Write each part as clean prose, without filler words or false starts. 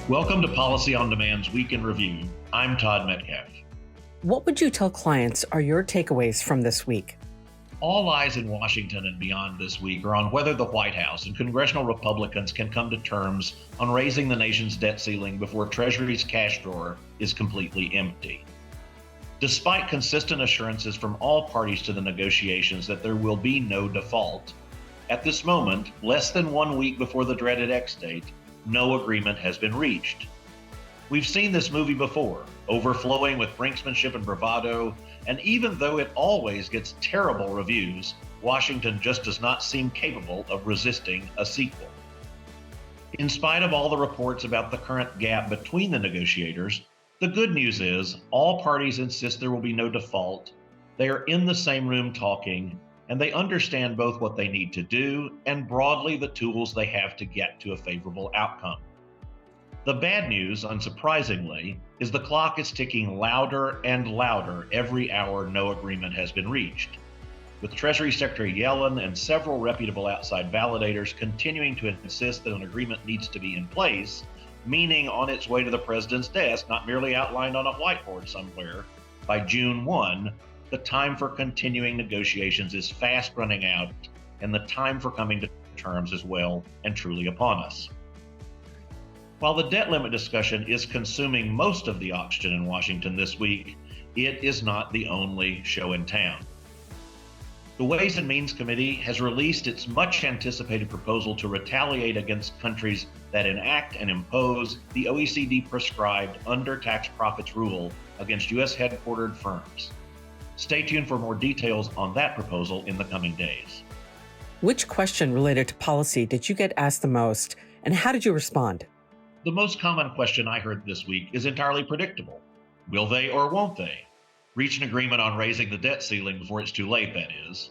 Welcome to Policy on Demand's Week in Review. I'm Todd Metcalf. What would you tell clients are your takeaways from this week? All eyes in Washington and beyond this week are on whether the White House and congressional Republicans can come to terms on raising the nation's debt ceiling before Treasury's cash drawer is completely empty. Despite consistent assurances from all parties to the negotiations that there will be no default, at this moment, less than 1 week before the dreaded X date, no agreement has been reached. We've seen this movie before, overflowing with brinksmanship and bravado, and even though it always gets terrible reviews, Washington just does not seem capable of resisting a sequel. In spite of all the reports about the current gap between the negotiators, the good news is all parties insist there will be no default, they are in the same room talking, and they understand both what they need to do and broadly the tools they have to get to a favorable outcome. The bad news, unsurprisingly, is the clock is ticking louder and louder every hour no agreement has been reached, with Treasury Secretary Yellen and several reputable outside validators continuing to insist that an agreement needs to be in place, meaning on its way to the president's desk, not merely outlined on a whiteboard somewhere, by June 1, the time for continuing negotiations is fast running out, and the time for coming to terms is well and truly upon us. While the debt limit discussion is consuming most of the oxygen in Washington this week, it is not the only show in town. The Ways and Means Committee has released its much anticipated proposal to retaliate against countries that enact and impose the OECD prescribed under-tax profits rule against U.S. headquartered firms. Stay tuned for more details on that proposal in the coming days. Which question related to policy did you get asked the most, and how did you respond? The most common question I heard this week is entirely predictable. Will they or won't they reach an agreement on raising the debt ceiling before it's too late, that is?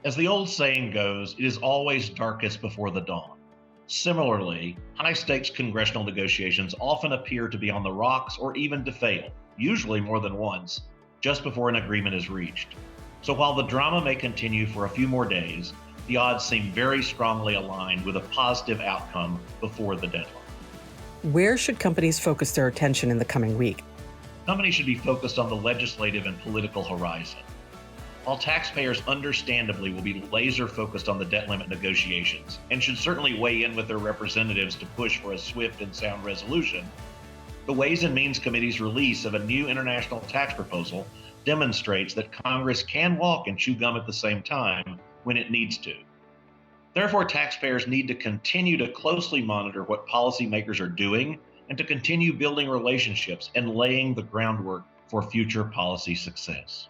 As the old saying goes, it is always darkest before the dawn. Similarly, high-stakes congressional negotiations often appear to be on the rocks or even to fail, usually more than once, just before an agreement is reached. So while the drama may continue for a few more days, the odds seem very strongly aligned with a positive outcome before the deadline. Where should companies focus their attention in the coming week? Companies should be focused on the legislative and political horizon. While taxpayers understandably will be laser focused on the debt limit negotiations and should certainly weigh in with their representatives to push for a swift and sound resolution, the Ways and Means Committee's release of a new international tax proposal demonstrates that Congress can walk and chew gum at the same time when it needs to. Therefore, taxpayers need to continue to closely monitor what policymakers are doing and to continue building relationships and laying the groundwork for future policy success.